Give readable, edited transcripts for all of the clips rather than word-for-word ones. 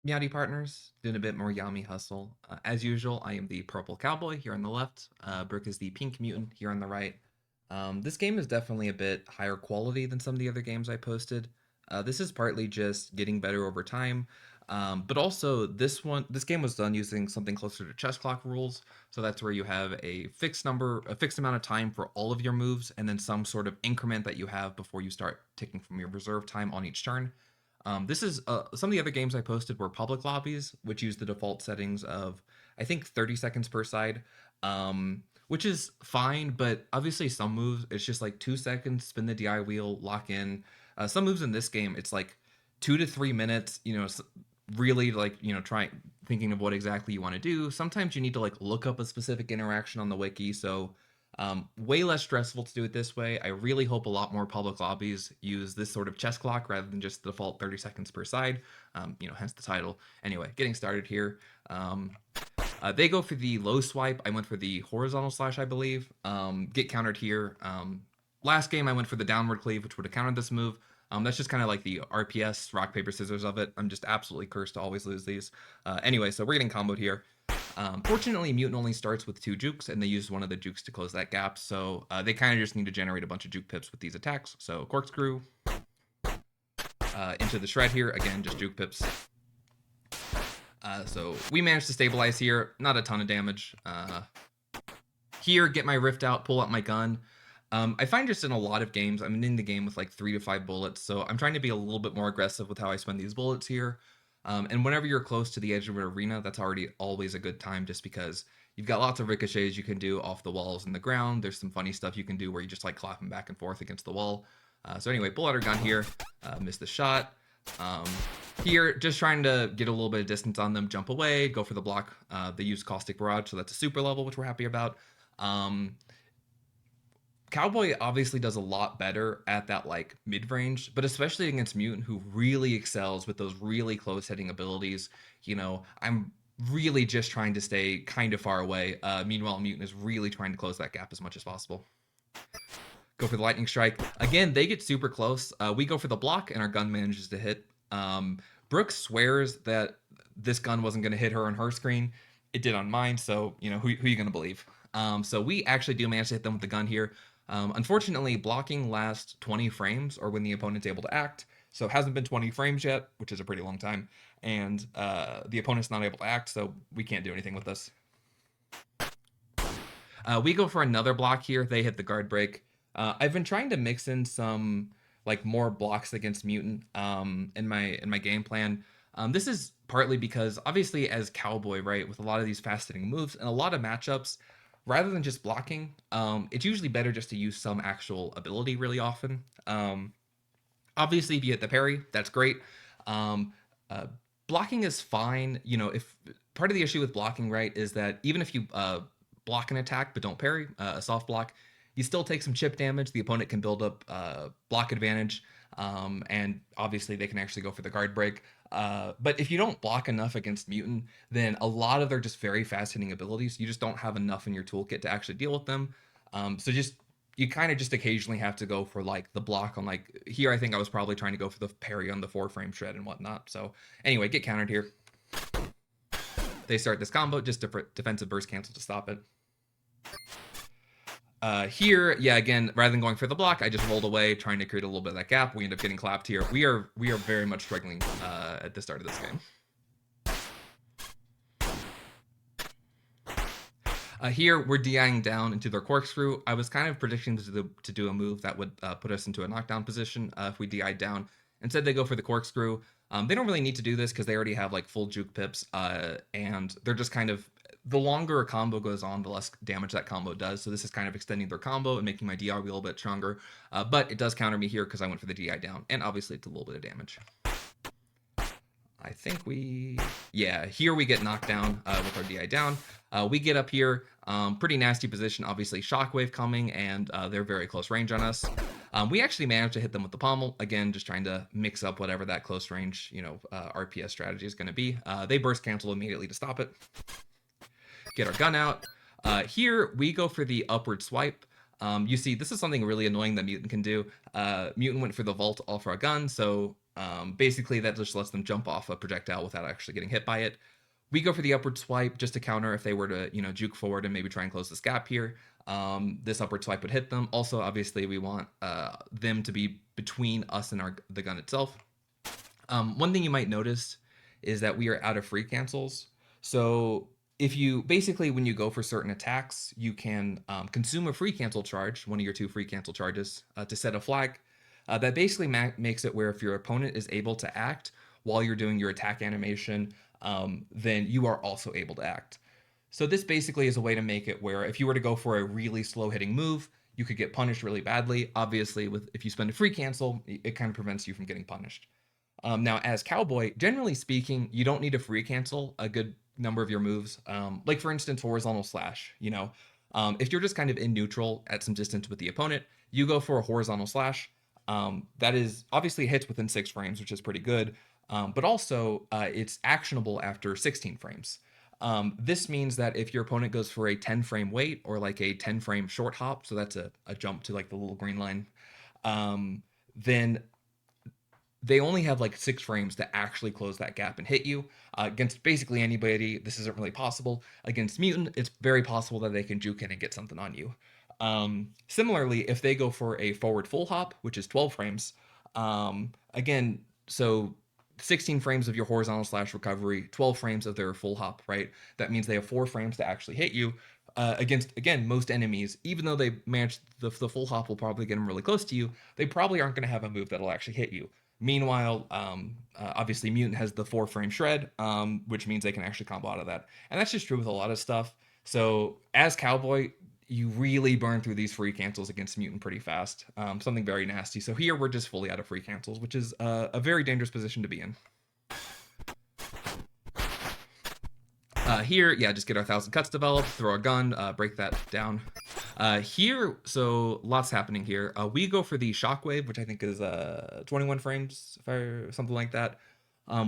Meowdy partners, doing a bit more Yomi Hustle. As usual, I am the purple cowboy here on the left. Brooke is the pink mutant here on the right. This game is definitely a bit higher quality than some of the other games I posted. This is partly just getting better over time, but also this game was done using something closer to chess clock rules. So that's where you have a fixed amount of time for all of your moves, and then some sort of increment that you have before you start ticking from your reserve time on each turn. This is some of the other games I posted were public lobbies, which use the default settings of I think 30 seconds per side, which is fine. But obviously, some moves it's just like 2 seconds, spin the DI wheel, lock in. Some moves in this game it's like 2 to 3 minutes. Really like try thinking of what exactly you want to do. Sometimes you need to like look up a specific interaction on the wiki, so way less stressful to do it this way. I really hope a lot more public lobbies use this sort of chess clock rather than just the default 30 seconds per side. Hence the title. Anyway, getting started here. They go for the low swipe. I went for the horizontal slash, I believe. Get countered here. Last game, I went for the downward cleave, which would have countered this move. That's just kind of like the RPS, rock, paper, scissors of it. I'm just absolutely cursed to always lose these. Anyway, so we're getting comboed here. Fortunately, Mutant only starts with 2 jukes, and they use one of the jukes to close that gap, so they kind of just need to generate a bunch of juke pips with these attacks. So corkscrew into the shred here, again, just juke pips. So we managed to stabilize here, not a ton of damage. Here, get my rift out, pull out my gun. I find just in a lot of games, I'm in the game with like 3 to 5 bullets, so I'm trying to be a little bit more aggressive with how I spend these bullets here. And whenever you're close to the edge of an arena, that's already always a good time just because you've got lots of ricochets you can do off the walls and the ground. There's some funny stuff you can do where you just like clapping back and forth against the wall. So anyway, pull out our gun here, miss the shot. Um, Here, just trying to get a little bit of distance on them, jump away, go for the block. They use Caustic Barrage, so that's a super level, which we're happy about. Um, Cowboy obviously does a lot better at that like mid range, but especially against Mutant, who really excels with those really close hitting abilities. I'm really just trying to stay kind of far away. Meanwhile, Mutant is really trying to close that gap as much as possible. Go for the lightning strike. Again, they get super close. We go for the block, and our gun manages to hit. Brooke swears that this gun wasn't going to hit her on her screen. It did on mine, so who are you going to believe? So we actually do manage to hit them with the gun here. Unfortunately, blocking lasts 20 frames or when the opponent's able to act. So it hasn't been 20 frames yet, which is a pretty long time. And the opponent's not able to act, so we can't do anything with this. We go for another block here. They hit the guard break. I've been trying to mix in some like more blocks against mutant in my game plan. This is partly because obviously as cowboy, right, with a lot of these fast hitting moves and a lot of matchups, rather than just blocking, it's usually better just to use some actual ability really often. Obviously, if you hit the parry, that's great. Um, uh, Blocking is fine. If part of the issue with blocking, right, is that even if you block an attack but don't parry, a soft block, you still take some chip damage. The opponent can build up block advantage, and obviously they can actually go for the guard break. But if you don't block enough against mutant, then a lot of their just very fast hitting abilities, you just don't have enough in your toolkit to actually deal with them. So just you kind of just occasionally have to go for like the block on like here. I think I was probably trying to go for the parry on the 4 frame shred and whatnot. So anyway, get countered here. They start this combo, just defensive burst cancel to stop it. Here, yeah, again, rather than going for the block, I just rolled away, trying to create a little bit of that gap. We end up getting clapped here. We are very much struggling at the start of this game. Here, we're DIing down into their corkscrew. I was kind of predicting to do a move that would put us into a knockdown position if we DI'd down. Instead, they go for the corkscrew. They don't really need to do this because they already have like full juke pips, and they're just kind of the longer a combo goes on, the less damage that combo does. So this is kind of extending their combo and making my DI wheel a little bit stronger. But it does counter me here because I went for the DI down, and obviously it's a little bit of damage. I think yeah, here we get knocked down with our DI down. We get up here, pretty nasty position, obviously shockwave coming, and they're very close range on us. We actually managed to hit them with the pommel, again, just trying to mix up whatever that close range, RPS strategy is going to be. They burst cancel immediately to stop it. Get our gun out. Here, we go for the upward swipe. You see, this is something really annoying that Mutant can do. Mutant went for the vault all for a gun, so Basically, that just lets them jump off a projectile without actually getting hit by it. We go for the upward swipe just to counter if they were to, juke forward and maybe try and close this gap here. This upward swipe would hit them. Also, obviously, we want them to be between us and the gun itself. One thing you might notice is that we are out of free cancels. So if you basically, when you go for certain attacks, you can consume a free cancel charge, one of your 2 free cancel charges, to set a flag. That basically makes it where if your opponent is able to act while you're doing your attack animation, then you are also able to act. So this basically is a way to make it where if you were to go for a really slow hitting move, you could get punished really badly. Obviously, if you spend a free cancel, it kind of prevents you from getting punished. Now, as cowboy, generally speaking, you don't need to free cancel a good number of your moves. Like for instance, horizontal slash. If you're just kind of in neutral at some distance with the opponent, you go for a horizontal slash. That is obviously hits within 6 frames, which is pretty good. But also, it's actionable after 16 frames. This means that if your opponent goes for a 10 frame wait or like a 10 frame short hop, so that's a jump to like the little green line, then they only have like 6 frames to actually close that gap and hit you. Against basically anybody, this isn't really possible. Against mutant, it's very possible that they can juke in and get something on you. Similarly, if they go for a forward full hop, which is 12 frames, again, so 16 frames of your horizontal slash recovery, 12 frames of their full hop, right? That means they have 4 frames to actually hit you. Against, again, most enemies, even though they manage the full hop will probably get them really close to you, they probably aren't going to have a move that'll actually hit you. Meanwhile, obviously Mutant has the 4 frame shred, which means they can actually combo out of that. And that's just true with a lot of stuff. So as Cowboy, you really burn through these free cancels against Mutant pretty fast. Something very nasty. So here we're just fully out of free cancels, which is a very dangerous position to be in. Here, yeah, just get our 1,000 cuts developed, throw a gun, break that down. Here, so lots happening here. We go for the shockwave, which I think is 21 frames, something like that.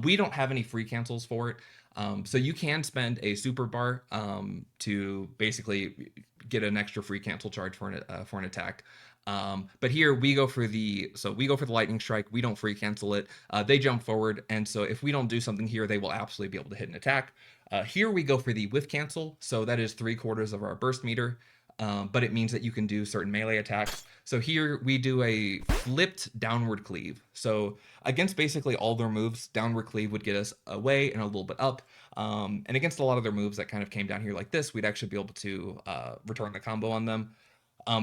We don't have any free cancels for it. So you can spend a super bar to basically get an extra free cancel charge for an attack. But here we go for the lightning strike. We don't free cancel it. They jump forward, and so if we don't do something here, they will absolutely be able to hit an attack. Here we go for the whiff cancel. So that is 3/4 of our burst meter. But it means that you can do certain melee attacks. So here we do a flipped downward cleave. So against basically all their moves, downward cleave would get us away and a little bit up. And against a lot of their moves that kind of came down here like this, we'd actually be able to return the combo on them.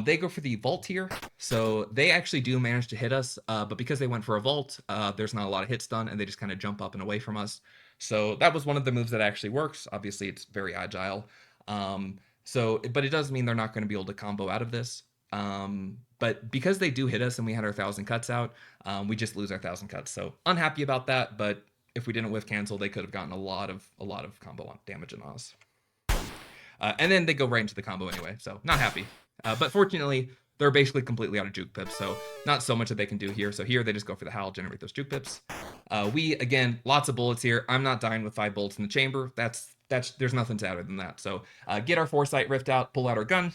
They go for the vault here. So they actually do manage to hit us, but because they went for a vault, there's not a lot of hits done, and they just kind of jump up and away from us. So that was one of the moves that actually works. Obviously, it's very agile. But it does mean they're not going to be able to combo out of this. But because they do hit us and we had our 1,000 cuts out, we just lose our 1,000 cuts. So unhappy about that. But if we didn't whiff cancel, they could have gotten a lot of combo damage on us. And then they go right into the combo anyway. So not happy. But fortunately, they're basically completely out of juke pips. So not so much that they can do here. So here they just go for the howl, generate those juke pips. Again, lots of bullets here. I'm not dying with 5 bullets in the chamber. There's nothing sadder than that. So get our foresight rift out, pull out our gun.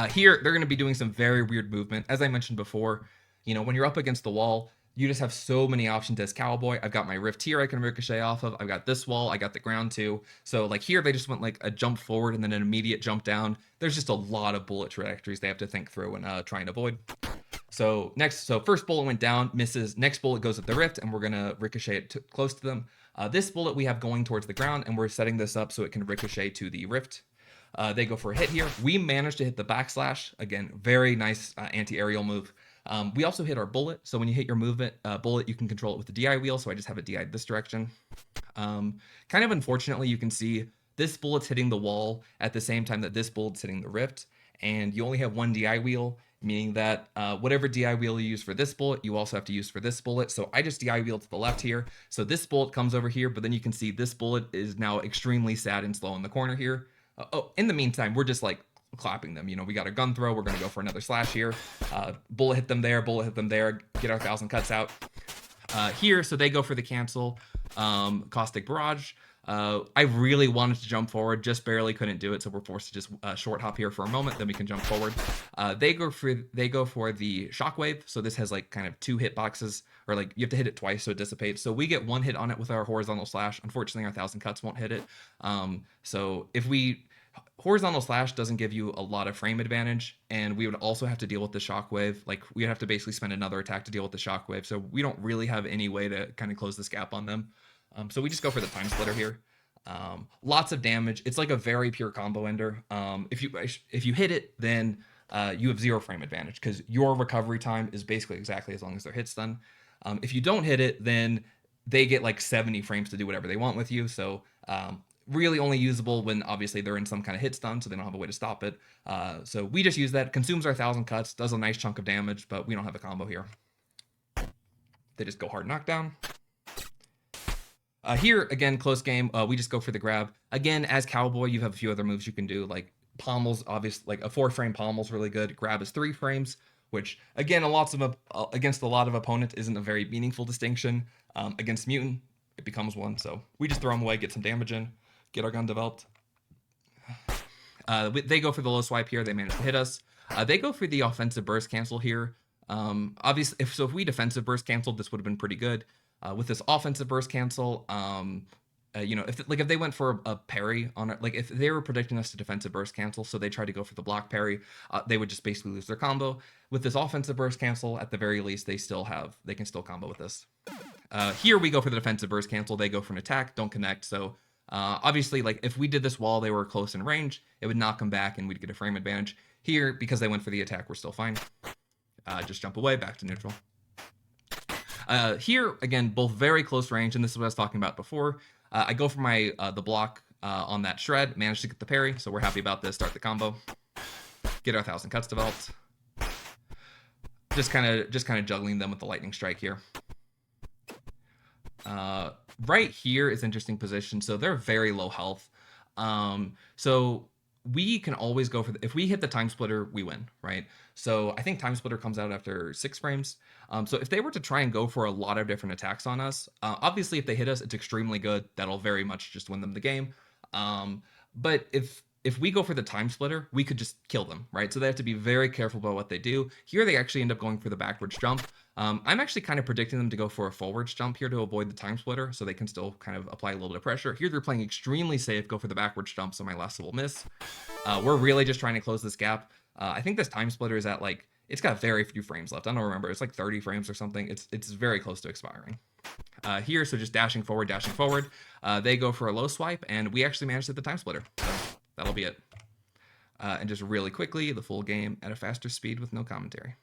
Here they're going to be doing some very weird movement. As I mentioned before, when you're up against the wall, you just have so many options as cowboy. I've got my rift here I can ricochet off of. I've got this wall. I got the ground too. So like here they just went like a jump forward and then an immediate jump down. There's just a lot of bullet trajectories they have to think through and try and avoid. So first bullet went down, misses. Next bullet goes at the rift, and we're gonna ricochet it close to them. This bullet we have going towards the ground, and we're setting this up so it can ricochet to the rift. They go for a hit here. We managed to hit the backslash. Again, very nice anti-aerial move. We also hit our bullet. So when you hit your movement bullet, you can control it with the DI wheel. So I just have it DI'd this direction. Kind of unfortunately, you can see this bullet's hitting the wall at the same time that this bullet's hitting the rift. And you only have one DI wheel, meaning that whatever DI wheel you use for this bullet, you also have to use for this bullet. So I just DI wheel to the left here. So this bullet comes over here, but then you can see this bullet is now extremely sad and slow in the corner here. In the meantime, we're just like clapping them. We got a gun throw. We're going to go for another slash here. Bullet hit them there, get our 1,000 cuts out. Here, so they go for the cancel. Caustic Barrage. I really wanted to jump forward, just barely couldn't do it, so we're forced to just short hop here for a moment, then we can jump forward. They go for the shockwave, so this has like kind of 2 hitboxes, or like you have to hit it twice so it dissipates. So we get 1 hit on it with our horizontal slash. Unfortunately, our 1,000 cuts won't hit it. So if we horizontal slash doesn't give you a lot of frame advantage, and we would also have to deal with the shockwave. Like we'd have to basically spend another attack to deal with the shockwave. So we don't really have any way to kind of close this gap on them. So we just go for the time splitter here. Lots of damage. It's like a very pure combo ender. If you hit it, then you have 0 frame advantage because your recovery time is basically exactly as long as their hit stun. If you don't hit it, then they get like 70 frames to do whatever they want with you. So really only usable when obviously they're in some kind of hit stun, so they don't have a way to stop it. So we just use that. Consumes our 1,000 cuts, does a nice chunk of damage, but we don't have a combo here. They just go hard knockdown. Here, again, close game. We just go for the grab. Again, as Cowboy, you have a few other moves you can do, like Pommel's obvious, like a 4-frame Pommel's really good. Grab is 3 frames, which again, against a lot of opponents isn't a very meaningful distinction. Against Mutant, it becomes 1. So we just throw them away, get some damage in, get our gun developed. They go for the low swipe here. They manage to hit us. They go for the offensive burst cancel here. Obviously, if we defensive burst canceled, this would have been pretty good. With this offensive burst cancel, if they went for a parry on it, like if they were predicting us to defensive burst cancel, so they tried to go for the block parry, they would just basically lose their combo. With this offensive burst cancel, at the very least, they can still combo with this. Here we go for the defensive burst cancel. They go for an attack, don't connect. So obviously, like if we did this while they were close in range, it would knock them back and we'd get a frame advantage. Here, because they went for the attack, we're still fine. Just jump away, back to neutral. Here, again, both very close range, and this is what I was talking about before. I go for my the block on that shred, managed to get the parry, so we're happy about this. Start the combo, get our 1,000 cuts developed. Just kind of juggling them with the lightning strike here. Right here is interesting position, so they're very low health. So we can always go for if we hit the time splitter, we win, right? So I think time splitter comes out after 6 frames. So if they were to try and go for a lot of different attacks on us, obviously if they hit us, it's extremely good. That'll very much just win them the game. But if we go for the time splitter, we could just kill them, right? So they have to be very careful about what they do. Here they actually end up going for the backwards jump. I'm actually kind of predicting them to go for a forwards jump here to avoid the time splitter, so they can still kind of apply a little bit of pressure. Here they're playing extremely safe, go for the backwards jump, so my last will miss. We're really just trying to close this gap. I think this time splitter is at like, it's got very few frames left. I don't remember. It's like 30 frames or something. It's very close to expiring. Here, so just dashing forward. They go for a low swipe, and we actually managed to hit the time splitter. So that'll be it. And just really quickly, the full game at a faster speed with no commentary.